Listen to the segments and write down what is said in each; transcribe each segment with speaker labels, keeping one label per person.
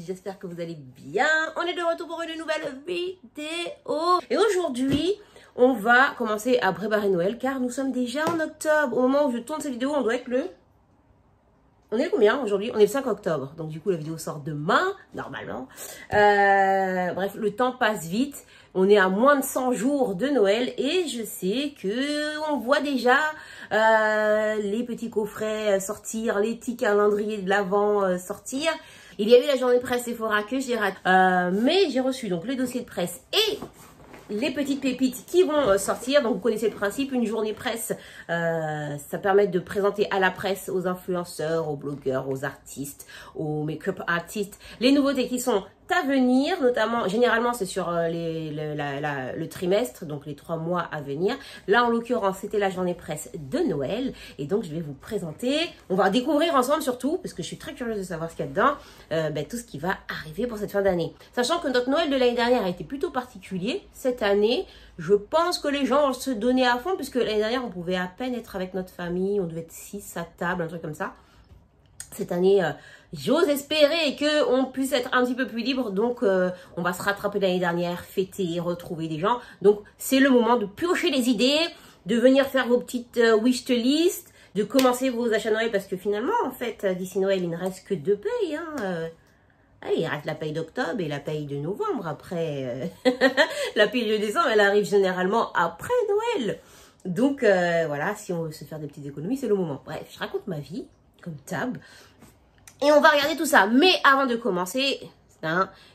Speaker 1: j'espère que vous allez bien. On est de retour pour une nouvelle vidéo. Et aujourd'hui, on va commencer à préparer Noël car nous sommes déjà en octobre. Au moment où je tourne cette vidéo, on doit être le... On est combien aujourd'hui? On est le 5 octobre. Donc du coup, la vidéo sort demain, normalement. Bref, le temps passe vite. On est à moins de 100 jours de Noël et je sais que on voit déjà les petits coffrets sortir, les petits calendriers de l'Avent sortir. Il y a eu la journée presse Sephora que j'ai raté, mais j'ai reçu donc le dossier de presse et les petites pépites qui vont sortir. Donc vous connaissez le principe, une journée presse, ça permet de présenter à la presse, aux influenceurs, aux blogueurs, aux artistes, aux make-up artistes, les nouveautés qui sont à venir, notamment, généralement c'est sur le trimestre, donc les 3 mois à venir. Là en l'occurrence c'était la journée presse de Noël et donc je vais vous présenter, on va découvrir ensemble surtout, parce que je suis très curieuse de savoir ce qu'il y a dedans, tout ce qui va arriver pour cette fin d'année. Sachant que notre Noël de l'année dernière a été plutôt particulier, cette année je pense que les gens vont se donner à fond, puisque l'année dernière on pouvait à peine être avec notre famille, on devait être 6 à table, un truc comme ça. Cette année, j'ose espérer qu'on puisse être un petit peu plus libre. Donc, on va se rattraper l'année dernière, fêter, retrouver des gens. Donc, c'est le moment de piocher les idées, de venir faire vos petites wish list, de commencer vos achats Noël. Parce que finalement, en fait, d'ici Noël, il ne reste que 2 payes. Il reste la paye d'octobre et la paye de novembre. Après, la paye de décembre, elle arrive généralement après Noël. Donc, voilà, si on veut se faire des petites économies, c'est le moment. Bref, je raconte ma vie, comme tab. Et on va regarder tout ça. Mais avant de commencer,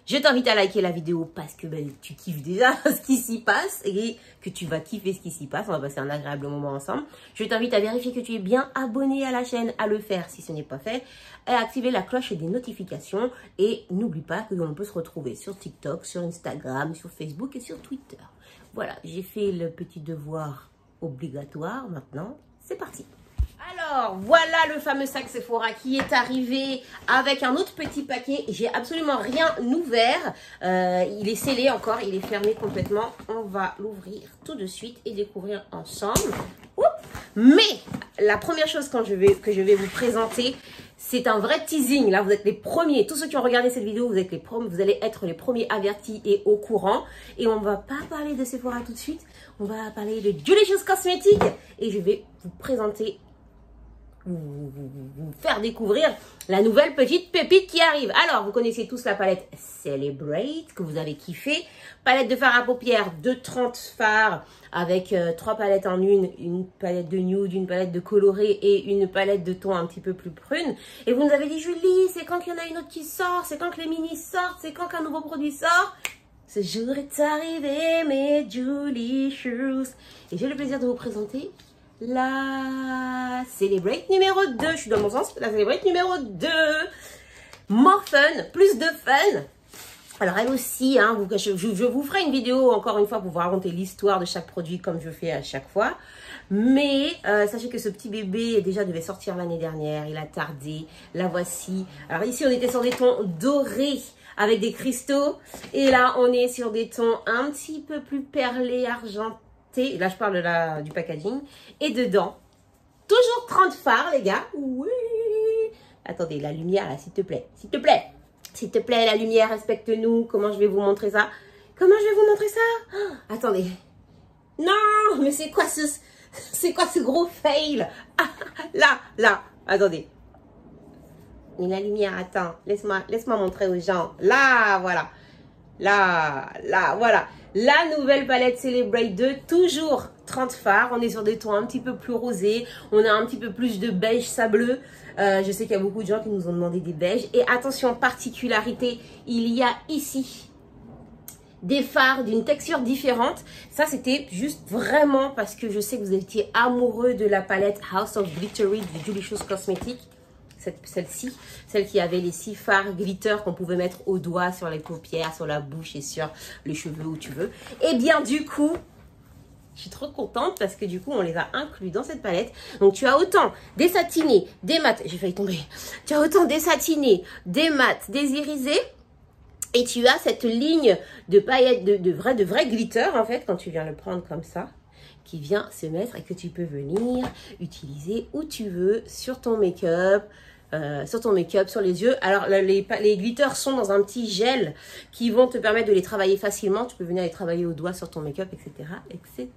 Speaker 1: je t'invite à liker la vidéo parce que tu kiffes déjà ce qui s'y passe et que tu vas kiffer ce qui s'y passe. On va passer un agréable moment ensemble. Je t'invite à vérifier que tu es bien abonné à la chaîne, à le faire si ce n'est pas fait, et à activer la cloche des notifications. Et n'oublie pas que l'on peut se retrouver sur TikTok, sur Instagram, sur Facebook et sur Twitter. Voilà, j'ai fait le petit devoir obligatoire. Maintenant, c'est parti. Alors, voilà le fameux sac Sephora qui est arrivé avec un autre petit paquet. J'ai absolument rien ouvert. Il est scellé encore, il est fermé complètement. On va l'ouvrir tout de suite et découvrir ensemble. Oups. Mais la première chose que je vais vous présenter, c'est un vrai teasing. Là, vous êtes les premiers. Tous ceux qui ont regardé cette vidéo, vous allez être les premiers avertis et au courant. Et on ne va pas parler de Sephora tout de suite. On va parler de Julicious Cosmetics. Et je vais vous présenter, vous faire découvrir la nouvelle petite pépite qui arrive. Alors, vous connaissez tous la palette Celebrate que vous avez kiffé. Palette de fard à paupières de 30 fards avec 3 palettes en une palette de nude, une palette de coloré et une palette de ton un petit peu plus prune. Et vous nous avez dit, Julie, c'est quand qu'il y en a une autre qui sort? C'est quand que les minis sortent? C'est quand qu'un nouveau produit sort? Ce jour est arrivé, mes Julicious. Et j'ai le plaisir de vous présenter la Celebrate numéro 2. Je suis dans mon sens. La Celebrate numéro 2. More fun. Plus de fun. Alors elle aussi, je vous ferai une vidéo encore une fois pour vous raconter l'histoire de chaque produit comme je fais à chaque fois. Mais sachez que ce petit bébé déjà devait sortir l'année dernière. Il a tardé. La voici. Alors ici on était sur des tons dorés avec des cristaux. Et là on est sur des tons un petit peu plus perlés, argentés. Là je parle du packaging. Et dedans, toujours 30 fards les gars. Oui. Attendez, la lumière là, s'il te plaît. S'il te plaît. S'il te plaît, la lumière, respecte-nous. Comment je vais vous montrer ça? Comment je vais vous montrer ça? Oh, attendez. Non, mais c'est quoi ce gros fail? Ah, là. Attendez. Mais la lumière, attends. Laisse-moi montrer aux gens. Là, voilà. Là, voilà. La nouvelle palette Celebrate 2, toujours 30 fards. On est sur des tons un petit peu plus rosés. On a un petit peu plus de beige sableux. Je sais qu'il y a beaucoup de gens qui nous ont demandé des beiges. Et attention, particularité, il y a ici des fards d'une texture différente. Ça, c'était juste vraiment parce que je sais que vous étiez amoureux de la palette House of Glittery de Julicious Cosmetics. Celle-ci, celle qui avait les 6 fards glitter qu'on pouvait mettre au doigt, sur les paupières, sur la bouche et sur les cheveux, où tu veux. Et bien du coup, je suis trop contente parce que du coup, on les a inclus dans cette palette. Donc, tu as autant des satinés, des mats, j'ai failli tomber. Tu as autant des satinés, des mats, des irisés. Et tu as cette ligne de paillettes, de vrai glitter, en fait, quand tu viens le prendre comme ça, qui vient se mettre et que tu peux venir utiliser où tu veux, sur ton make-up, sur ton make-up, sur les yeux. Alors, les glitters sont dans un petit gel qui vont te permettre de les travailler facilement. Tu peux venir les travailler au doigt sur ton make-up, etc., etc.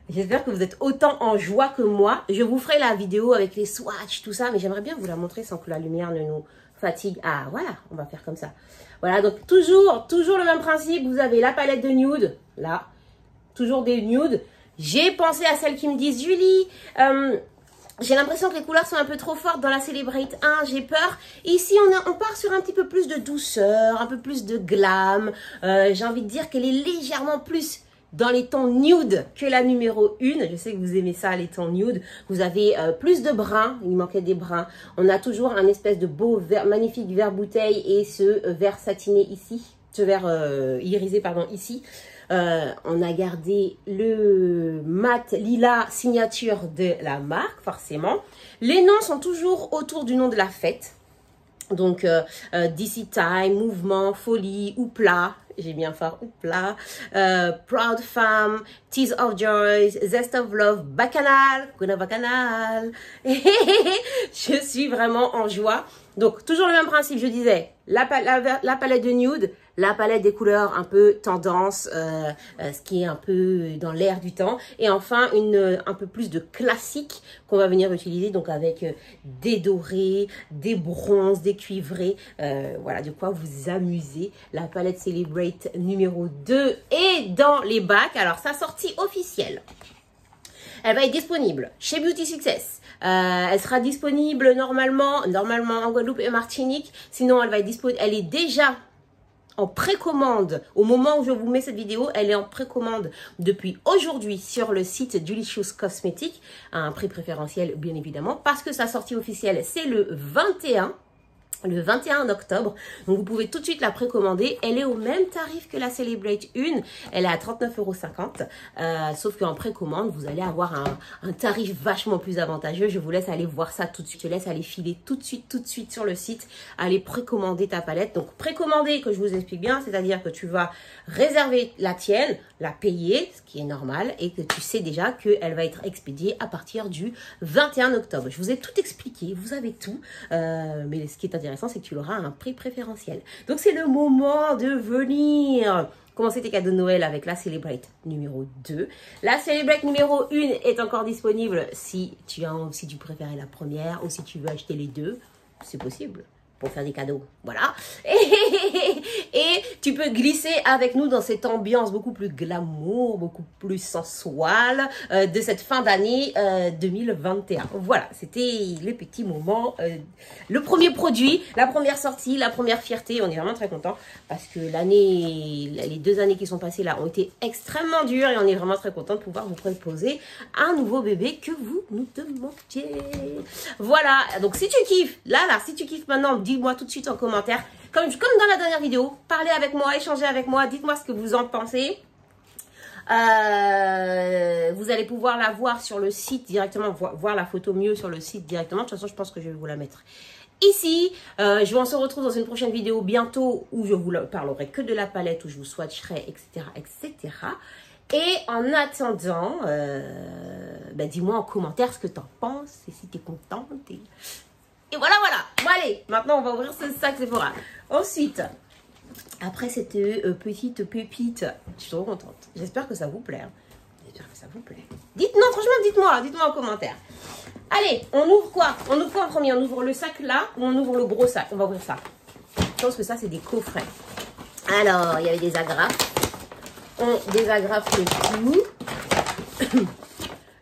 Speaker 1: J'espère que vous êtes autant en joie que moi. Je vous ferai la vidéo avec les swatchs, tout ça, mais j'aimerais bien vous la montrer sans que la lumière ne nous fatigue. Ah, voilà, on va faire comme ça. Voilà, donc toujours le même principe. Vous avez la palette de nude, là, toujours des nudes. J'ai pensé à celles qui me disent, Julie, j'ai l'impression que les couleurs sont un peu trop fortes dans la Celebrate 1, j'ai peur. Ici, on part sur un petit peu plus de douceur, un peu plus de glam. J'ai envie de dire qu'elle est légèrement plus dans les tons nude que la numéro 1. Je sais que vous aimez ça, les tons nude. Vous avez plus de bruns, il manquait des bruns. On a toujours un espèce de beau vert, magnifique vert bouteille et ce vert satiné ici. Ce vert irisé, pardon, ici. On a gardé le mat lilas signature de la marque, forcément. Les noms sont toujours autour du nom de la fête. Donc, DC Time, Mouvement, Folie, Oupla, j'ai bien fait Oupla, Proud Femme, Tears of Joy, Zest of Love, Bacchanal, Bacchanal. Je suis vraiment en joie. Donc, toujours le même principe, je disais, la palette de nude, la palette des couleurs un peu tendance, ce qui est un peu dans l'air du temps. Et enfin, un peu plus de classique qu'on va venir utiliser, donc avec des dorés, des bronzes, des cuivrés. Voilà, de quoi vous amuser. La palette Celebrate numéro 2 est dans les bacs. Alors, sa sortie officielle, elle va être disponible chez Beauty Success. Elle sera disponible normalement en Guadeloupe et Martinique. Sinon, elle est déjà en précommande. Au moment où je vous mets cette vidéo, elle est en précommande depuis aujourd'hui sur le site Delicious Cosmetics, à un prix préférentiel bien évidemment, parce que sa sortie officielle, c'est le 21 octobre. Donc, vous pouvez tout de suite la précommander. Elle est au même tarif que la Celebrate 1. Elle est à 39,50 €. Sauf qu'en précommande, vous allez avoir un tarif vachement plus avantageux. Je vous laisse aller voir ça tout de suite. Je laisse aller filer tout de suite sur le site. Aller précommander ta palette. Donc, précommander, que je vous explique bien, c'est-à-dire que tu vas réserver la tienne, la payer, ce qui est normal, et que tu sais déjà qu'elle va être expédiée à partir du 21 octobre. Je vous ai tout expliqué. Vous avez tout. Mais ce qui est intéressant, c'est que tu auras un prix préférentiel. Donc, c'est le moment de venir commencer tes cadeaux de Noël avec la Celebrate numéro 2. La Celebrate numéro 1 est encore disponible si tu préférais la première ou si tu veux acheter les deux. C'est possible pour faire des cadeaux. Voilà. Et tu peux glisser avec nous dans cette ambiance beaucoup plus glamour, beaucoup plus sensuelle de cette fin d'année 2021. Voilà, c'était le petit moment, le premier produit, la première sortie, la première fierté. On est vraiment très contents parce que les 2 années qui sont passées là ont été extrêmement dures et on est vraiment très contents de pouvoir vous proposer un nouveau bébé que vous nous demandiez. Voilà, donc si tu kiffes, si tu kiffes maintenant, dis-moi tout de suite en commentaire. Comme dans la dernière vidéo, parlez avec moi, échangez avec moi, dites-moi ce que vous en pensez. Vous allez pouvoir la voir sur le site directement, voir la photo mieux sur le site directement. De toute façon, je pense que je vais vous la mettre ici. On se retrouve dans une prochaine vidéo bientôt où je vous parlerai que de la palette, où je vous swatcherai, etc., etc. Et en attendant, dis-moi en commentaire ce que tu en penses et si tu es contente. Et voilà. Bon, allez, maintenant, on va ouvrir ce sac Sephora. Ensuite, après cette petite pépite, je suis trop contente. J'espère que ça vous plaît. J'espère que ça vous plaît. Franchement, dites-moi en commentaire. Allez, on ouvre quoi? On ouvre quoi en premier? On ouvre le sac là ou on ouvre le gros sac? On va ouvrir ça. Je pense que ça, c'est des coffrets. Alors, il y avait des agrafes. On désagrafe le tout.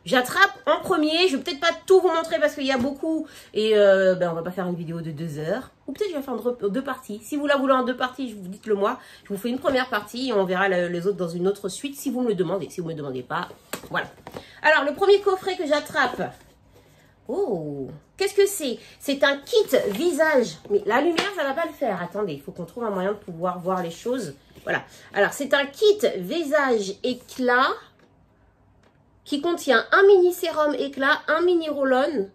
Speaker 1: J'attrape en premier. Je vais peut-être pas tout vous montrer parce qu'il y a beaucoup. Et on va pas faire une vidéo de 2 heures. Ou peut-être je vais faire 2 parties. Si vous la voulez en 2 parties, vous dites-le moi. Je vous fais une première partie et on verra les autres dans une autre suite si vous me le demandez. Si vous ne me le demandez pas, voilà. Alors, le premier coffret que j'attrape. Oh, qu'est-ce que c'est? C'est un kit visage. Mais la lumière, ça va pas le faire. Attendez, il faut qu'on trouve un moyen de pouvoir voir les choses. Voilà. Alors, c'est un kit visage éclat qui contient un mini sérum éclat, un mini roll-on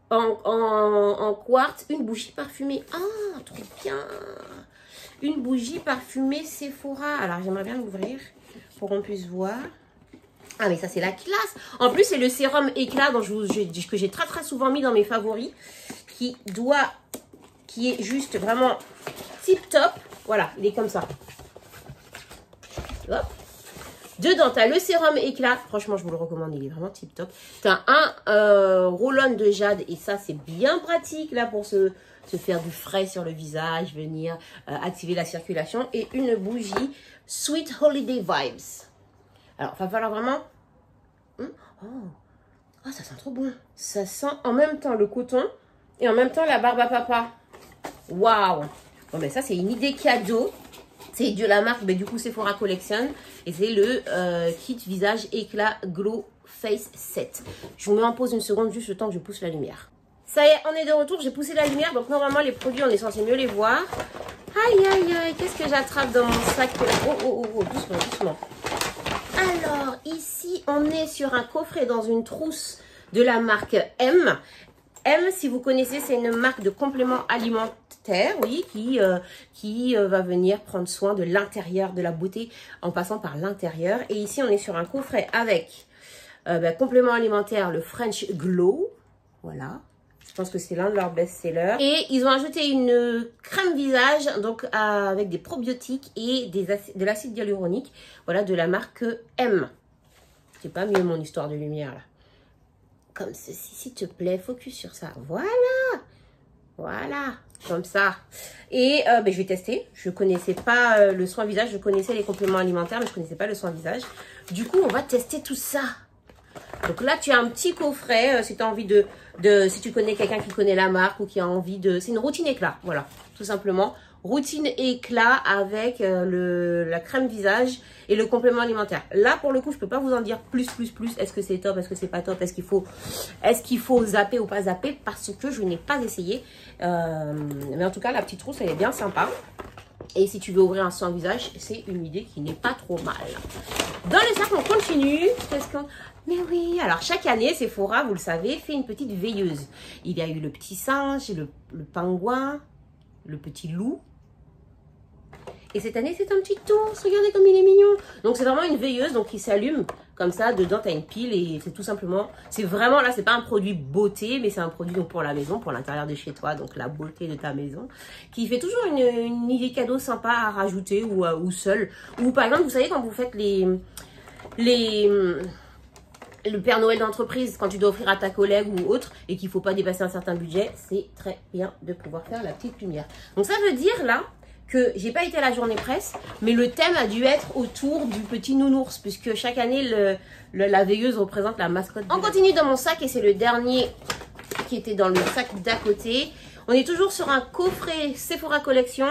Speaker 1: en quartz, une bougie parfumée. Ah, trop bien! Une bougie parfumée Sephora. Alors, j'aimerais bien l'ouvrir pour qu'on puisse voir. Ah mais ça c'est la classe. En plus c'est le sérum éclat dont que j'ai très souvent mis dans mes favoris. Qui est juste vraiment tip top. Voilà, il est comme ça. Hop. Dedans, tu as le sérum éclat. Franchement, je vous le recommande, il est vraiment tip top. Tu as un roll-on de jade et ça c'est bien pratique là pour se faire du frais sur le visage, venir activer la circulation. Et une bougie Sweet Holiday Vibes. Alors, il va falloir vraiment... Oh, ça sent trop bon. Ça sent en même temps le coton et en même temps la barbe à papa. Waouh. Bon, ben ça, c'est une idée cadeau. C'est de la marque, ben, du coup, Sephora Collection. Et c'est le kit visage éclat Glow Face Set. Je vous mets en pause une seconde, juste le temps que je pousse la lumière. Ça y est, on est de retour. J'ai poussé la lumière. Donc, normalement, les produits, on est censé mieux les voir. Aïe, aïe, aïe. Qu'est-ce que j'attrape dans mon sac? Oh, doucement, doucement. Alors, ici, on est sur un coffret dans une trousse de la marque M. M, si vous connaissez, c'est une marque de compléments alimentaires, oui, qui va venir prendre soin de l'intérieur, de la beauté, en passant par l'intérieur. Et ici, on est sur un coffret avec complément alimentaire, le French Glow. Voilà. Je pense que c'est l'un de leurs best-sellers. Et ils ont ajouté une crème visage, donc avec des probiotiques et de l'acide hyaluronique. Voilà, de la marque M. C'est pas mieux mon histoire de lumière, là. Comme ceci, s'il te plaît, focus sur ça. Voilà. Voilà, comme ça. Et je vais tester. Je ne connaissais pas le soin visage. Je connaissais les compléments alimentaires, mais je ne connaissais pas le soin visage. Du coup, on va tester tout ça. Donc là, tu as un petit coffret. Si tu as envie si tu connais quelqu'un qui connaît la marque ou qui a envie de... C'est une routine éclat, voilà, tout simplement. Routine éclat avec la crème visage et le complément alimentaire. Là, pour le coup, je peux pas vous en dire plus. Est-ce que c'est top? Est-ce que c'est pas top? Est-ce qu'il faut zapper ou pas zapper? Parce que je n'ai pas essayé. Mais en tout cas, la petite trousse, elle est bien sympa. Et si tu veux ouvrir un soin visage, c'est une idée qui n'est pas trop mal. Dans les sacs, on continue. Mais oui, alors chaque année, Sephora, vous le savez, fait une petite veilleuse. Il y a eu le petit singe, le pingouin, le petit loup. Et cette année, c'est un petit ours. Regardez comme il est mignon. Donc, c'est vraiment une veilleuse donc qui s'allume comme ça. Dedans, tu as une pile et c'est tout simplement... C'est vraiment, là, c'est pas un produit beauté, mais c'est un produit donc, pour la maison, pour l'intérieur de chez toi. Donc, la beauté de ta maison. Qui fait toujours une idée cadeau sympa à rajouter ou seul. Ou par exemple, vous savez, quand vous faites le Père Noël d'entreprise, quand tu dois offrir à ta collègue ou autre et qu'il ne faut pas dépasser un certain budget, c'est très bien de pouvoir faire la petite lumière. Donc, ça veut dire, là... que j'ai pas été à la journée presse, mais le thème a dû être autour du petit nounours, puisque chaque année, la veilleuse représente la mascotte. On continue dans mon sac, et c'est le dernier qui était dans le sac d'à côté. On est toujours sur un coffret Sephora Collection.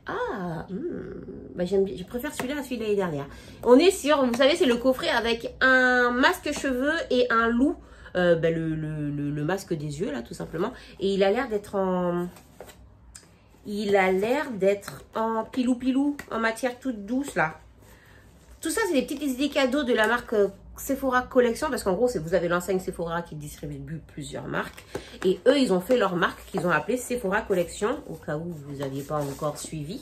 Speaker 1: Ah, je préfère celui-là à celui de l'année dernière. On est sur, vous savez, c'est le coffret avec un masque cheveux et un loup, le masque des yeux, là, tout simplement. Et il a l'air d'être en... Il a l'air d'être en pilou-pilou, en matière toute douce, là. Tout ça, c'est des petites idées cadeaux de la marque Sephora Collection. Parce qu'en gros, vous avez l'enseigne Sephora qui distribue plusieurs marques. Et eux, ils ont fait leur marque qu'ils ont appelée Sephora Collection. Au cas où vous n'aviez pas encore suivi.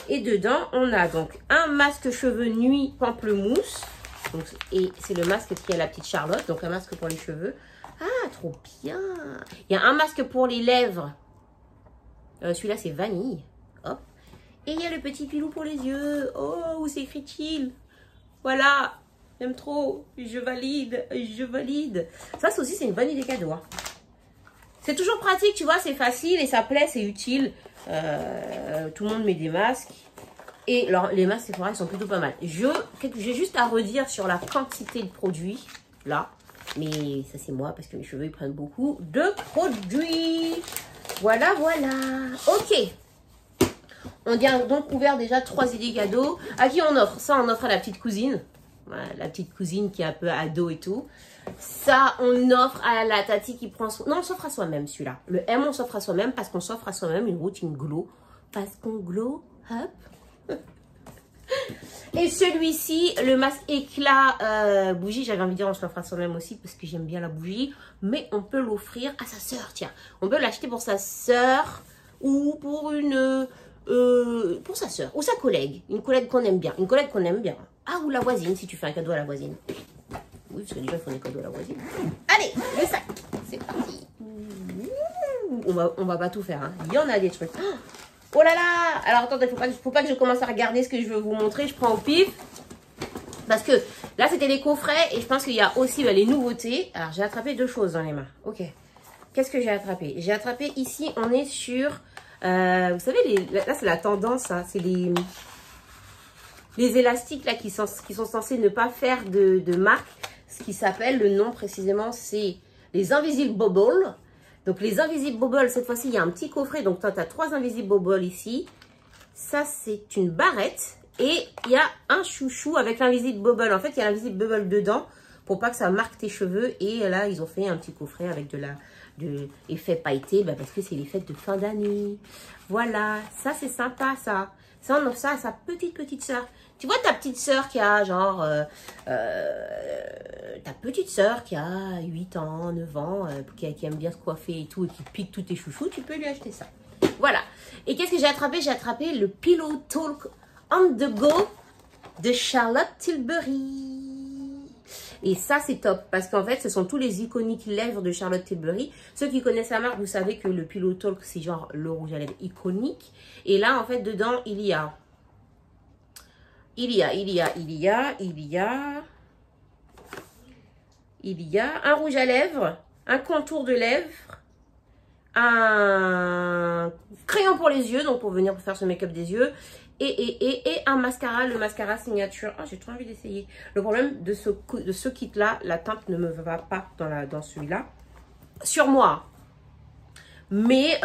Speaker 1: Et dedans, on a donc un masque cheveux nuit pamplemousse. Donc, et c'est le masque qui a la petite Charlotte. Donc, un masque pour les cheveux. Ah, trop bien. Il y a un masque pour les lèvres. Celui-là, c'est vanille. Hop. Et il y a le petit pilou pour les yeux. Oh, où s'écrit-il? Voilà. J'aime trop. Je valide. Je valide. Ça aussi, c'est une bonne idée cadeau. Hein. C'est toujours pratique, tu vois. C'est facile et ça plaît. C'est utile. Tout le monde met des masques. Et alors, les masques, Sephora, ils sont plutôt pas mal. J'ai juste à redire sur la quantité de produits. Là. Mais ça, c'est moi parce que mes cheveux, ils prennent beaucoup de produits. Voilà, voilà. Ok. On a donc ouvert déjà 3 idées cadeaux. À qui on offre? Ça, on offre à la petite cousine. Voilà, la petite cousine qui est un peu ado et tout. Ça, on offre à la tati qui prend... Non, on s'offre à soi-même, celui-là. Le M, on s'offre à soi-même parce qu'on s'offre à soi-même une routine glow. Parce qu'on glow up. Et celui-ci, le masque éclat bougie, j'avais envie de dire on se l'offre à soi-même aussi parce que j'aime bien la bougie. Mais on peut l'offrir à sa sœur, tiens. On peut l'acheter pour sa sœur ou pour pour sa sœur ou sa collègue. Une collègue qu'on aime bien. Une collègue qu'on aime bien. Ah, ou la voisine si tu fais un cadeau à la voisine. Oui, parce que déjà, il faut des cadeaux à la voisine. Allez, le sac. C'est parti. On va pas tout faire. Hein. Il y en a des trucs. Oh là là. Alors, attendez, faut pas que je commence à regarder ce que je veux vous montrer. Je prends au pif. Parce que là, c'était les coffrets. Et je pense qu'il y a aussi les nouveautés. Alors, j'ai attrapé deux choses dans les mains. Ok. Qu'est-ce que j'ai attrapé? J'ai attrapé ici, on est sur... vous savez, là, c'est la tendance. Hein, c'est les élastiques là qui sont censés ne pas faire de marque. Ce qui s'appelle, le nom précisément, c'est les Invisible Bubble. Donc, les Invisible Bubble, cette fois-ci, il y a un petit coffret. Donc, toi, tu as 3 Invisible Bubble ici. Ça, c'est une barrette. Et il y a un chouchou avec l'Invisible Bubble. En fait, il y a l'Invisible Bubble dedans pour pas que ça marque tes cheveux. Et là, ils ont fait un petit coffret avec de effet pailleté. Bah, parce que c'est les fêtes de fin d'année. Voilà. Ça, c'est sympa, ça. Ça, on offre ça à sa petite sœur. Tu vois ta petite sœur qui a genre... ta petite sœur qui a 8 ans, 9 ans, qui aime bien se coiffer et tout, et qui pique tous tes chouchous, tu peux lui acheter ça. Voilà. Et qu'est-ce que j'ai attrapé? J'ai attrapé le Pillow Talk on the Go de Charlotte Tilbury. Et ça, c'est top, parce qu'en fait, ce sont tous les iconiques lèvres de Charlotte Tilbury. Ceux qui connaissent la marque, vous savez que le Pillow Talk, c'est genre le rouge à lèvres iconique. Et là, en fait, dedans, il y a un rouge à lèvres, un contour de lèvres, un crayon pour les yeux, donc pour venir faire ce make-up des yeux, et un mascara, le mascara signature. Oh, j'ai trop envie d'essayer. Le problème de ce kit-là, la teinte ne me va pas dans celui-là. Sur moi. Mais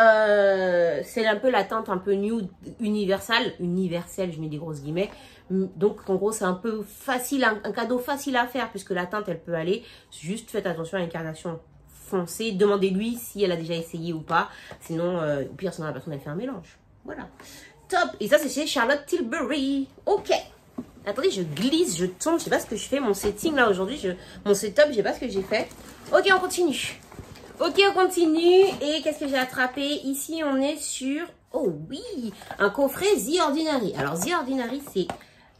Speaker 1: c'est un peu la teinte un peu nude, universelle, je mets des grosses guillemets. Donc en gros c'est un peu facile, un cadeau facile à faire puisque la teinte elle peut aller. Juste faites attention à l'incarnation foncée. Demandez-lui si elle a déjà essayé ou pas. Sinon, au pire sinon la personne elle fait un mélange. Voilà. Top. Et ça c'est chez Charlotte Tilbury. Ok. Attendez, je glisse, je tombe. Je sais pas ce que je fais. Mon setting là aujourd'hui, mon setup, je sais pas ce que j'ai fait. Ok, on continue. Ok, on continue. Et qu'est-ce que j'ai attrapé? Ici, on est sur... Oh oui, un coffret The Ordinary. Alors, The Ordinary, c'est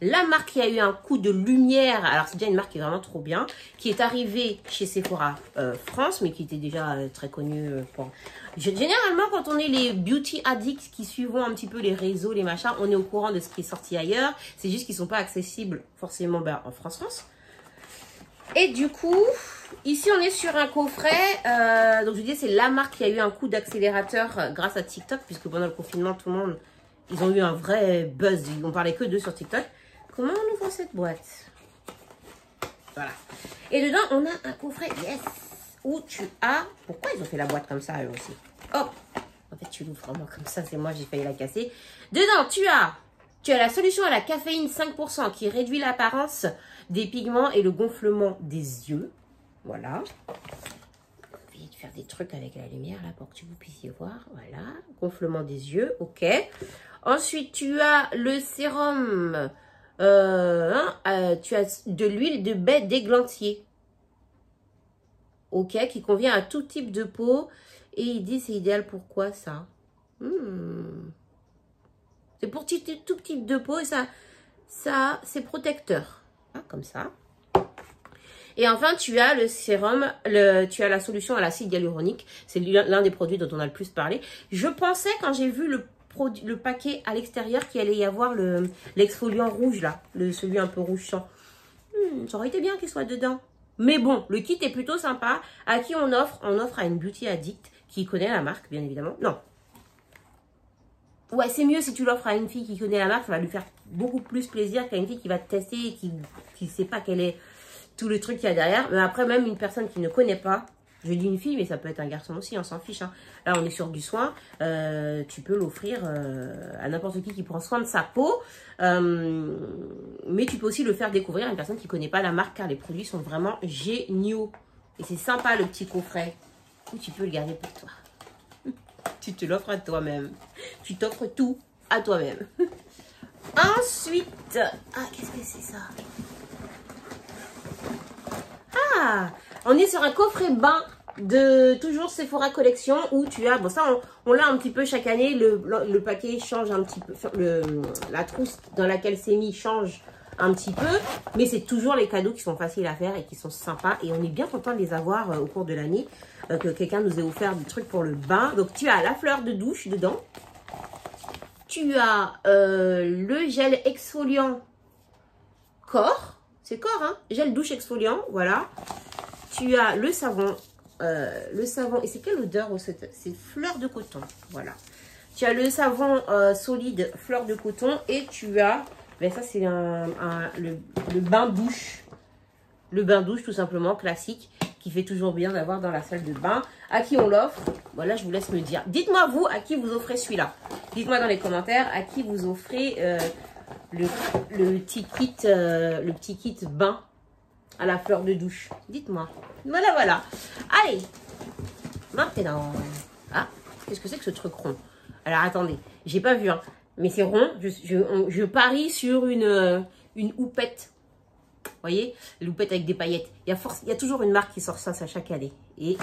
Speaker 1: la marque qui a eu un coup de lumière. Alors, c'est déjà une marque qui est vraiment trop bien. Qui est arrivée chez Sephora France, mais qui était déjà très connue pour... Généralement, quand on est les beauty addicts qui suivent un petit peu les réseaux, les machins, on est au courant de ce qui est sorti ailleurs. C'est juste qu'ils ne sont pas accessibles forcément en France. Et du coup... Ici, on est sur un coffret. Donc, je vous dis, c'est la marque qui a eu un coup d'accélérateur grâce à TikTok. Puisque pendant le confinement, tout le monde, ils ont eu un vrai buzz. On parlait que d'eux sur TikTok. Comment on ouvre cette boîte? Voilà. Et dedans, on a un coffret, yes, où tu as... Pourquoi ils ont fait la boîte comme ça, eux aussi? Hop. En fait, tu l'ouvres vraiment comme ça. C'est moi, j'ai failli la casser. Dedans, tu as la solution à la caféine 5% qui réduit l'apparence des pigments et le gonflement des yeux. Voilà. Je vais faire des trucs avec la lumière là pour que vous puissiez voir. Voilà. Gonflement des yeux. Ok. Ensuite, tu as le sérum. Tu as de l'huile de baie d'églantier. Ok. Qui convient à tout type de peau. Et il dit c'est idéal pour quoi ça? C'est pour tout type de peau. Et ça c'est protecteur. Ah, comme ça. Et enfin, tu as le sérum, tu as la solution à l'acide hyaluronique. C'est l'un des produits dont on a le plus parlé. Je pensais, quand j'ai vu le paquet à l'extérieur, qu'il allait y avoir l'exfoliant rouge, là. Celui un peu rouge sang. Ça aurait été bien qu'il soit dedans. Mais bon, le kit est plutôt sympa. À qui on offre? On offre à une beauty addict qui connaît la marque, bien évidemment. Non. Ouais, c'est mieux si tu l'offres à une fille qui connaît la marque. Ça va lui faire beaucoup plus plaisir qu'à une fille qui va te tester et qui ne sait pas quelle est... tout le truc qu'il y a derrière. Mais après, même une personne qui ne connaît pas, je dis une fille, mais ça peut être un garçon aussi, on s'en fiche. Hein. Là, on est sur du soin. Tu peux l'offrir à n'importe qui prend soin de sa peau. Mais tu peux aussi le faire découvrir à une personne qui ne connaît pas la marque, car les produits sont vraiment géniaux. Et c'est sympa, le petit coffret. Ou tu peux le garder pour toi. Tu te l'offres à toi-même. Tu t'offres tout à toi-même. Ensuite... Ah, qu'est-ce que c'est ça? Ah, on est sur un coffret bain de toujours Sephora Collection où tu as, bon ça on l'a un petit peu chaque année, le paquet change un petit peu, la trousse dans laquelle c'est mis change un petit peu. Mais c'est toujours les cadeaux qui sont faciles à faire et qui sont sympas. Et on est bien content de les avoir au cours de l'année. Que quelqu'un nous ait offert des trucs pour le bain. Donc tu as la fleur de douche dedans. Tu as le gel exfoliant corps. C'est corps, hein. Gel douche exfoliant, voilà. Tu as le savon. Et c'est quelle odeur? C'est fleur de coton, voilà. Tu as le savon solide fleur de coton et tu as, ben ça c'est le bain douche. Le bain douche tout simplement, classique, qui fait toujours bien d'avoir dans la salle de bain. À qui on l'offre? Voilà, je vous laisse me dire. Dites-moi vous, à qui vous offrez celui-là. Dites-moi dans les commentaires à qui vous offrez le petit kit bain à la fleur de douche. Dites-moi. Voilà, voilà. Allez, maintenant. Ah, qu'est-ce que c'est que ce truc rond? Alors, attendez, j'ai pas vu, hein, mais c'est rond. Je parie sur une houppette. Vous voyez, l'houppette avec des paillettes. Il y a toujours une marque qui sort ça chaque année. Et...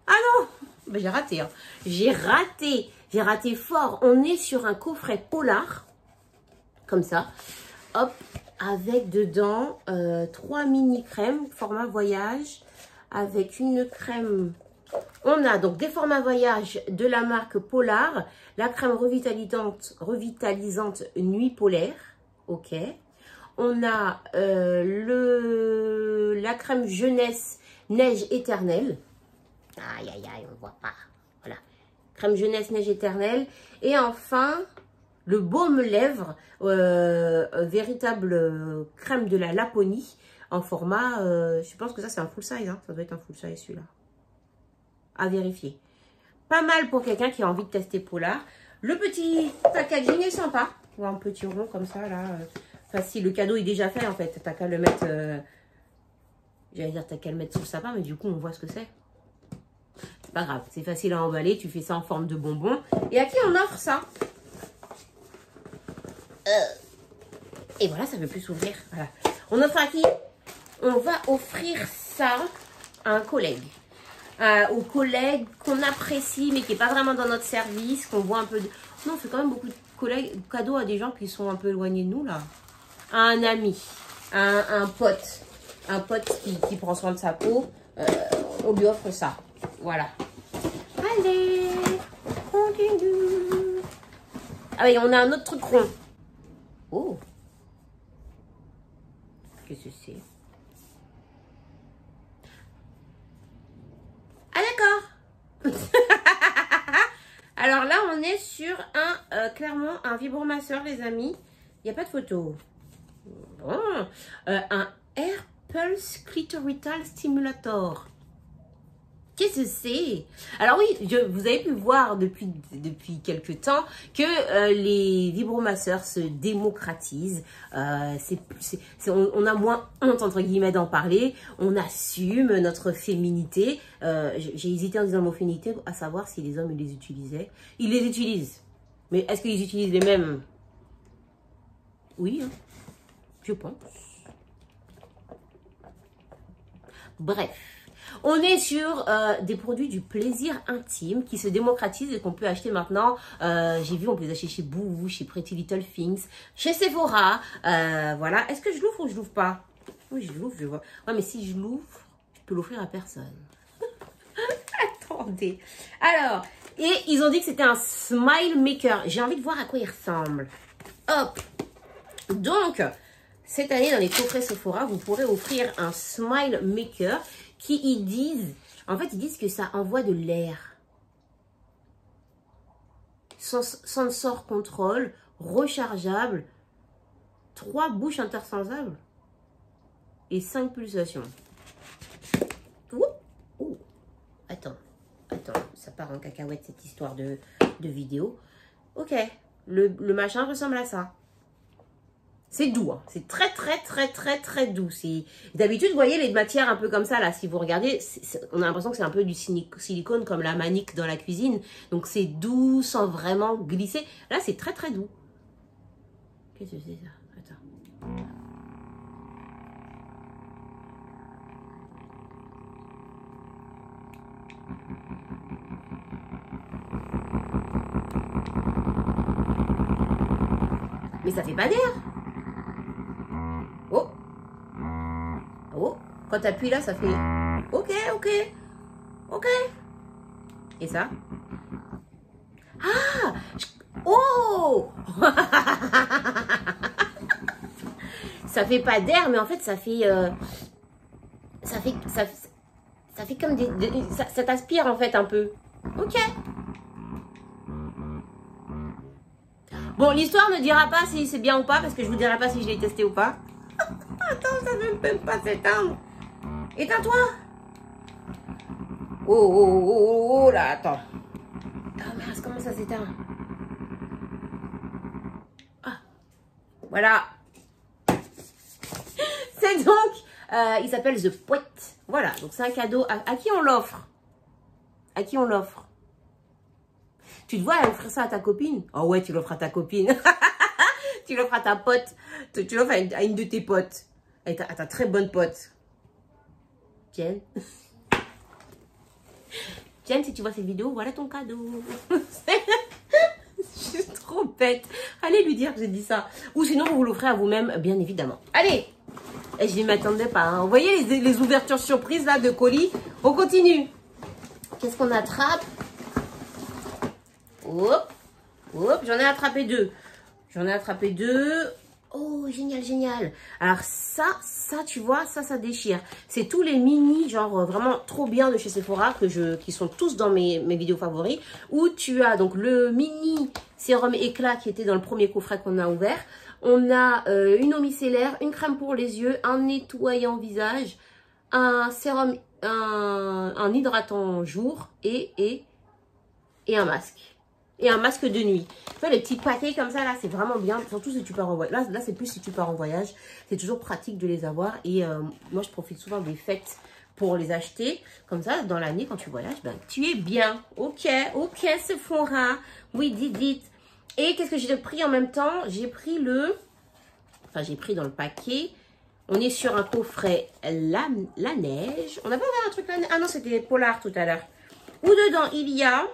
Speaker 1: ah non, ben, j'ai raté. Hein. J'ai raté fort. On est sur un coffret polar. Comme ça. Hop, avec dedans 3 mini crèmes, format voyage. Avec une crème... On a donc des formats voyage de la marque Polar, la crème revitalisante nuit polaire, ok. On a la crème jeunesse neige éternelle, aïe aïe aïe, on voit pas, voilà. Crème jeunesse neige éternelle. Et enfin, le baume lèvres, véritable crème de la Laponie, en format, je pense que ça c'est un full size, hein. Ça doit être un full size celui-là. À vérifier. Pas mal pour quelqu'un qui a envie de tester Polar. Le petit packaging est sympa. Ou un petit rond comme ça, là. Facile. Le cadeau est déjà fait, en fait. T'as qu'à le mettre... j'allais dire, t'as qu'à le mettre sous le sapin, mais du coup, on voit ce que c'est. C'est pas grave. C'est facile à emballer. Tu fais ça en forme de bonbon. Et à qui on offre ça? Et voilà, ça ne veut plus s'ouvrir. Voilà. On offre à qui? On va offrir ça à un collègue. Aux collègues qu'on apprécie mais qui n'est pas vraiment dans notre service, qu'on voit un peu... Non, on fait quand même beaucoup de cadeaux à des gens qui sont un peu éloignés de nous, là. À un ami, à un pote qui prend soin de sa peau, on lui offre ça. Voilà. Allez, on continue. Ah oui, on a un autre truc rond. Oh. Qu'est-ce que c'est? Ah d'accord. Alors là, on est sur clairement un vibromasseur, les amis. Il n'y a pas de photo. Bon. Un Air Pulse Clitorital Stimulator. Qu'est-ce que c'est? Alors oui, vous avez pu voir depuis quelques temps que les vibromasseurs se démocratisent. On a moins honte, entre guillemets, d'en parler. On assume notre féminité. J'ai hésité en disant le mot féminité, à savoir si les hommes les utilisaient. Ils les utilisent. Mais est-ce qu'ils utilisent les mêmes? Oui, hein, je pense. Bref. On est sur des produits du plaisir intime qui se démocratisent et qu'on peut acheter maintenant. J'ai vu, on peut les acheter chez Boo, chez Pretty Little Things, chez Sephora. Voilà. Est-ce que je l'ouvre ou je l'ouvre pas? Oui, je l'ouvre, je vois. Ouais, mais si je l'ouvre, je peux l'offrir à personne. Attendez. Alors, et ils ont dit que c'était un smile maker. J'ai envie de voir à quoi il ressemble. Hop. Donc, cette année, dans les coffrets Sephora, vous pourrez offrir un smile maker qui ils disent que ça envoie de l'air. Sensor control, rechargeable, 3 bouches interchangeables et 5 pulsations. Ouh. Attends, ça part en cacahuète cette histoire de vidéo. Ok, le machin ressemble à ça. C'est doux, hein. C'est très doux. D'habitude, vous voyez les matières un peu comme ça, là, si vous regardez, on a l'impression que c'est un peu du silicone comme la manique dans la cuisine. Donc c'est doux sans vraiment glisser. Là, c'est très doux. Qu'est-ce que c'est ça? Attends. Mais ça fait pas d'air. Quand tu appuies là, ça fait ok, ok, ok. Et ça? Ah! Oh! Ça fait pas d'air, mais en fait, ça fait comme ça t'aspire en fait un peu. Ok. Bon, l'histoire ne dira pas si c'est bien ou pas, parce que je vous dirai pas si je l'ai testé ou pas. Attends, ça ne peut pas s'éteindre. Éteins-toi. Oh, là, attends. Ah mince, comment ça s'éteint? Ah, voilà. C'est donc, il s'appelle The Poet. Voilà, donc c'est un cadeau. À qui on l'offre? À qui on l'offre? Tu te vois offrir ça à ta copine? Oh ouais, tu l'offres à ta copine. Tu l'offres à ta pote. Tu l'offres à une de tes potes. À ta très bonne pote. Jen. Jen, si tu vois cette vidéo, voilà ton cadeau. Je suis trop bête. Allez lui dire que j'ai dit ça. Ou sinon, vous l'offrez à vous-même, bien évidemment. Allez. Et je ne m'attendais pas. Hein. Vous voyez les ouvertures surprises là de colis? On continue. Qu'est-ce qu'on attrape? Hop. Hop. J'en ai attrapé deux. J'en ai attrapé deux. Oh, génial, génial. Alors ça, tu vois, ça déchire. C'est tous les mini, genre vraiment trop bien de chez Sephora, qui sont tous dans mes vidéos favoris. Où tu as donc le mini sérum éclat qui était dans le premier coffret qu'on a ouvert. On a une eau micellaire, une crème pour les yeux, un nettoyant visage, un sérum, un hydratant jour et un masque. Et un masque de nuit. Tu vois, les petits paquets comme ça, là, c'est vraiment bien. Surtout si tu pars en voyage. Là c'est plus si tu pars en voyage. C'est toujours pratique de les avoir. Et moi, je profite souvent des fêtes pour les acheter. Comme ça, dans l'année, quand tu voyages, ben, tu es bien. Ok, Sephora. Oui, dites. Et qu'est-ce que j'ai pris en même temps? J'ai pris j'ai pris dans le paquet. On est sur un coffret la neige. On n'a pas ouvert un truc la neige. Ah non, c'était Polar tout à l'heure. Où dedans, il y a...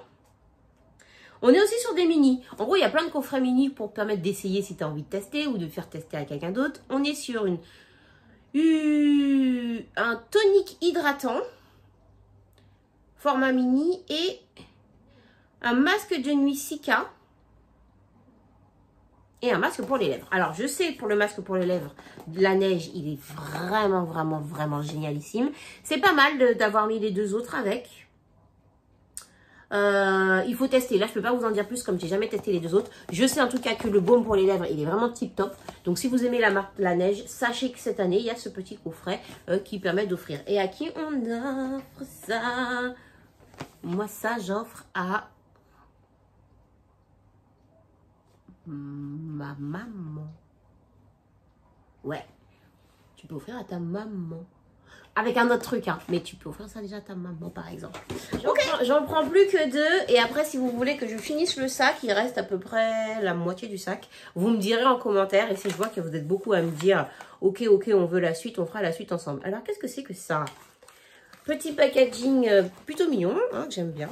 Speaker 1: On est aussi sur des mini. En gros, il y a plein de coffrets mini pour te permettre d'essayer si tu as envie de tester ou de faire tester à quelqu'un d'autre. On est sur un tonique hydratant, format mini, et un masque de nuit Sika et un masque pour les lèvres. Alors, je sais, pour le masque pour les lèvres, de la neige, il est vraiment, vraiment, vraiment génialissime. C'est pas mal d'avoir mis les deux autres avec. Il faut tester. Là, je peux pas vous en dire plus comme j'ai jamais testé les deux autres. Je sais en tout cas que le baume pour les lèvres, il est vraiment tip top. Donc, si vous aimez la marque La Neige, sachez que cette année, il y a ce petit coffret qui permet d'offrir. Et à qui on offre ça? Moi, ça, j'offre à ma maman. Ouais. Tu peux offrir à ta maman. Avec un autre truc, hein. Mais tu peux offrir ça déjà à ta maman, par exemple. J'en prends plus que deux. Et après, si vous voulez que je finisse le sac, il reste à peu près la moitié du sac. Vous me direz en commentaire. Et si je vois que vous êtes beaucoup à me dire, ok, on veut la suite, on fera la suite ensemble. Alors, qu'est-ce que c'est que ça? Petit packaging plutôt mignon, hein, que j'aime bien.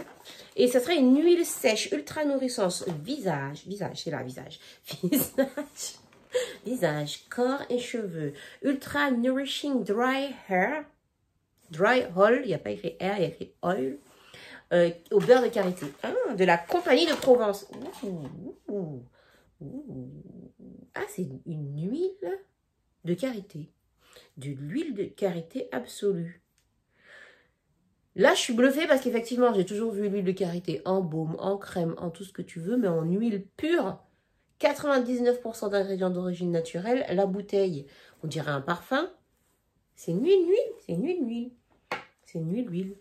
Speaker 1: Et ça serait une huile sèche, ultra nourrissance, visage, c'est là, visage. Visage, corps et cheveux. Ultra Nourishing Dry Hair. Dry Oil, il n'y a pas écrit hair, il y a écrit oil. Au beurre de karité. Ah, de la compagnie de Provence. Ah, c'est une huile de karité. De l'huile de karité absolue. Là, je suis bluffée parce qu'effectivement, j'ai toujours vu l'huile de karité en baume, en crème, en tout ce que tu veux, mais en huile pure. 99% d'ingrédients d'origine naturelle. La bouteille, on dirait un parfum. C'est une huile. C'est une huile. C'est une huile.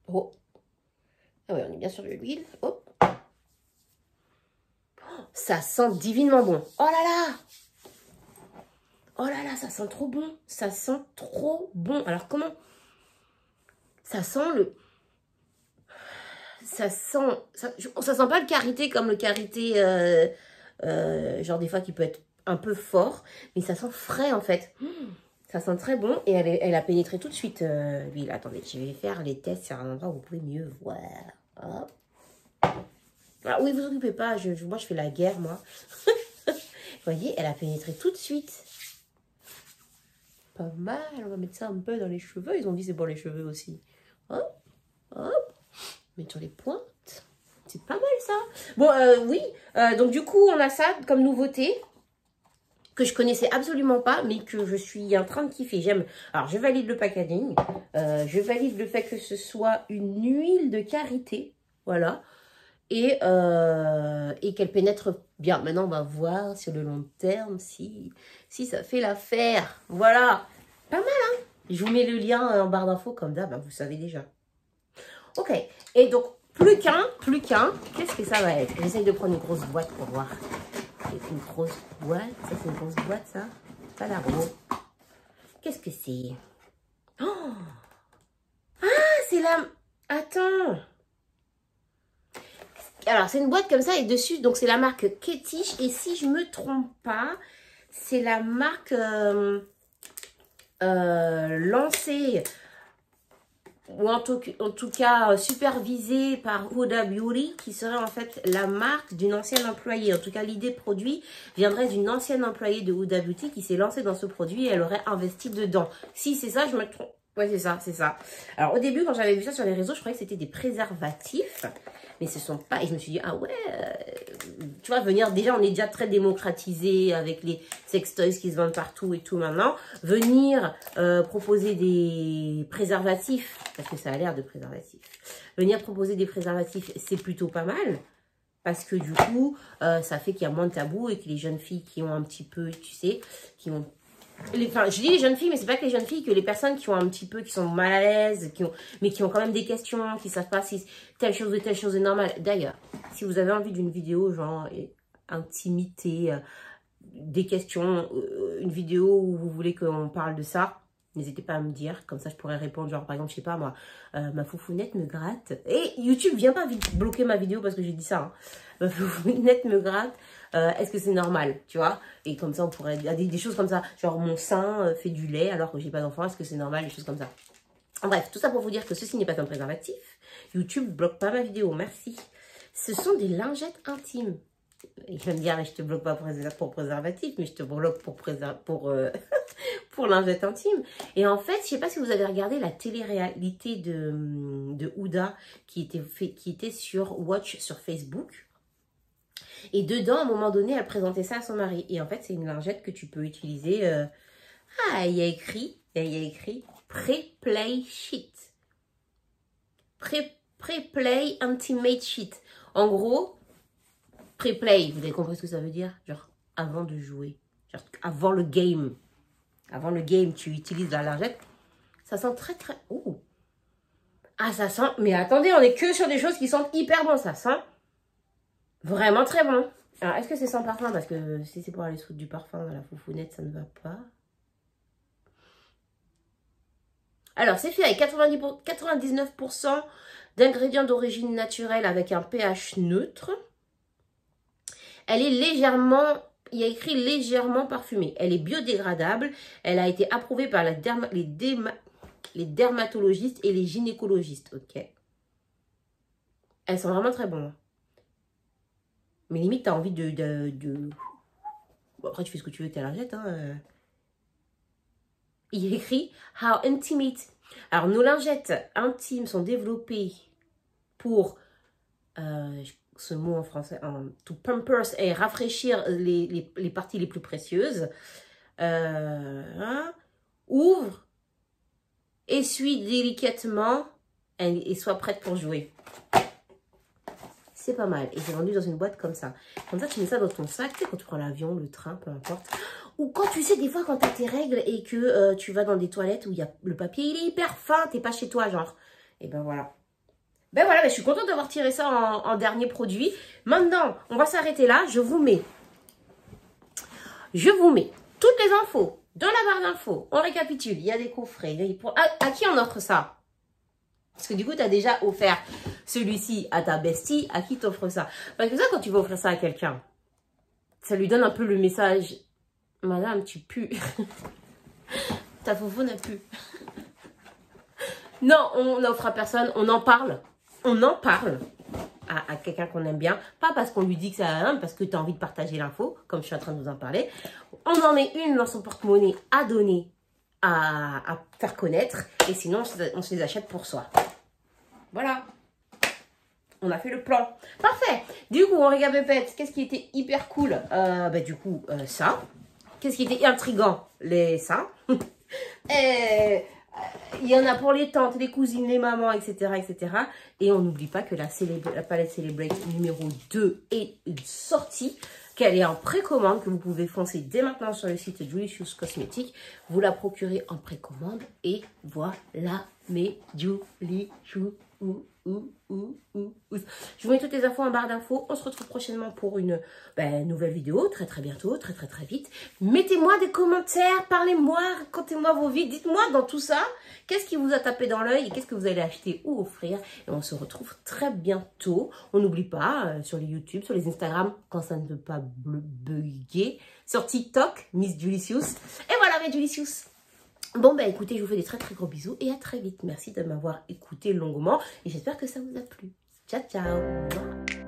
Speaker 1: Oh. Ah ouais, on est bien sur de l'huile. Hop. Oh, ça sent divinement bon. Oh là là. Oh là là, ça sent trop bon. Ça sent trop bon. Alors comment? Ça sent le... Ça sent pas le karité comme le karité, genre des fois qui peut être un peu fort, mais ça sent frais en fait. Ça sent très bon et elle a pénétré tout de suite l'huile. Attendez, je vais faire les tests sur un endroit où vous pouvez mieux voir. Hop. Ah oui, vous occupez pas, moi je fais la guerre moi. Vous voyez, elle a pénétré tout de suite. pas mal. On va mettre ça un peu dans les cheveux. Ils ont dit c'est pour les cheveux aussi. Hop, hop. Mettons les pointes. C'est pas mal ça. Bon, oui. Donc du coup, on a ça comme nouveauté que je connaissais absolument pas, mais que je suis en train de kiffer. J'aime. Alors, je valide le packaging. Je valide le fait que ce soit une huile de karité. Voilà. Et qu'elle pénètre bien. Maintenant, on va voir sur le long terme si ça fait l'affaire. Voilà. Pas mal, hein? Je vous mets le lien en barre d'infos comme d'hab. Vous savez déjà. Ok. Et donc, plus qu'un. Qu'est-ce que ça va être? J'essaye de prendre une grosse boîte pour voir. Une grosse boîte. Ça, c'est une grosse boîte, ça. Pas la gros. Qu'est-ce que c'est? Oh! Ah, c'est la... Attends. Alors, c'est une boîte comme ça et dessus, donc c'est la marque Ketish. Et si je me trompe pas, c'est la marque lancée, ou en tout cas supervisée par Huda Beauty, qui serait en fait la marque d'une ancienne employée. En tout cas, l'idée produit viendrait d'une ancienne employée de Huda Beauty qui s'est lancée dans ce produit et elle aurait investi dedans. Si c'est ça, je me trompe. Ouais, c'est ça, c'est ça. Alors, au début, quand j'avais vu ça sur les réseaux, je croyais que c'était des préservatifs. Mais ce sont pas... Et je me suis dit, ah ouais, tu vois, venir... Déjà, on est déjà très démocratisé avec les sextoys qui se vendent partout et tout maintenant. Venir proposer des préservatifs, parce que ça a l'air de préservatifs. Venir proposer des préservatifs, c'est plutôt pas mal. Parce que du coup, ça fait qu'il y a moins de tabous et que les jeunes filles qui ont un petit peu, tu sais, qui ont... Enfin, je dis les jeunes filles, mais c'est pas que les jeunes filles, que les personnes qui ont un petit peu, qui sont mal à l'aise, mais qui ont quand même des questions, qui savent pas si telle chose est normale. D'ailleurs, si vous avez envie d'une vidéo genre intimité, des questions, une vidéo où vous voulez qu'on parle de ça, n'hésitez pas à me dire, comme ça je pourrais répondre, genre par exemple, je sais pas moi, ma foufounette me gratte. Et YouTube vient pas vite bloquer ma vidéo parce que j'ai dit ça, hein. Ma foufounette me gratte, est-ce que c'est normal, tu vois? Et comme ça on pourrait, il y a des choses comme ça, genre mon sein fait du lait alors que j'ai pas d'enfant, est-ce que c'est normal, des choses comme ça. Bref, tout ça pour vous dire que ceci n'est pas un préservatif. YouTube bloque pas ma vidéo, merci. Ce sont des lingettes intimes. Il va me dire, je te bloque pas pour préservatif, mais je te bloque pour lingette intime. Et en fait, je sais pas si vous avez regardé la télé-réalité de Huda qui était sur Watch sur Facebook. Et dedans, à un moment donné, elle présentait ça à son mari. Et en fait, c'est une lingette que tu peux utiliser. Il y a écrit Pre-Play Sheet. Pre-Play Intimate Sheet. En gros, Pre-Play, vous avez compris ce que ça veut dire? Genre, avant de jouer. Genre, avant le game. Avant le game, tu utilises la lingette. Ça sent très, très... Ouh. Ah, ça sent... Mais attendez, on est que sur des choses qui sentent hyper bon. Ça sent vraiment très bon. Alors, est-ce que c'est sans parfum? Parce que si c'est pour aller se foutre du parfum dans la foufounette, ça ne va pas. Alors, c'est fait avec 99% d'ingrédients d'origine naturelle avec un pH neutre. Elle est légèrement, il y a écrit légèrement parfumée. Elle est biodégradable. Elle a été approuvée par les dermatologistes et les gynécologistes. Ok. Elles sont vraiment très bonnes. Mais limite, tu as envie de... Bon, après, tu fais ce que tu veux avec ta lingette. Hein. Il y a écrit « How intimate ». Alors, nos lingettes intimes sont développées pour... ce mot en français, to pampers et rafraîchir les parties les plus précieuses. Ouvre, essuie délicatement et sois prête pour jouer. C'est pas mal. Et c'est vendu dans une boîte comme ça. Comme ça, tu mets ça dans ton sac, tu sais, quand tu prends l'avion, le train, peu importe. Ou quand tu sais, des fois, quand tu as tes règles et que tu vas dans des toilettes où il y a le papier, il est hyper fin, t'es pas chez toi, genre. Et ben voilà. Ben voilà, je suis contente d'avoir tiré ça en dernier produit. Maintenant, on va s'arrêter là. Je vous mets toutes les infos dans la barre d'infos. On récapitule. Il y a des coffrets. À qui on offre ça? Parce que du coup, tu as déjà offert celui-ci à ta bestie. À qui t'offres ça? Parce que ça, quand tu vas offrir ça à quelqu'un, ça lui donne un peu le message. Madame, tu pues. Ta foufou n'a pu. Non, on n'offre à personne. On en parle. On en parle à quelqu'un qu'on aime bien. Pas parce qu'on lui dit que ça a un, parce que tu as envie de partager l'info, comme je suis en train de vous en parler. On en met une dans son porte-monnaie à donner à faire connaître. Et sinon, on se les achète pour soi. Voilà. On a fait le plan. Parfait. Du coup, on regarde Pépette. Qu'est-ce qui était hyper cool? Du coup, ça. Qu'est-ce qui était intriguant? Ça. Il y en a pour les tantes, les cousines, les mamans, etc. etc. Et on n'oublie pas que la palette Celebrate numéro 2 est sortie, qu'elle est en précommande, que vous pouvez foncer dès maintenant sur le site Julicious Cosmetics. Vous la procurez en précommande et voilà mes Julicious. Je vous mets toutes les infos en barre d'infos. On se retrouve prochainement pour une nouvelle vidéo, très bientôt, très vite. Mettez-moi des commentaires, parlez-moi, racontez-moi vos vies. Dites-moi dans tout ça, qu'est-ce qui vous a tapé dans l'œil et qu'est-ce que vous allez acheter ou offrir. Et on se retrouve très bientôt. On n'oublie pas, sur les YouTube, sur les Instagram, quand ça ne veut pas bugger. Sur TikTok, Miss Julicious. Et voilà, mes Julicious. Bon, écoutez, je vous fais des très gros bisous et à très vite. Merci de m'avoir écouté longuement et j'espère que ça vous a plu. Ciao, ciao.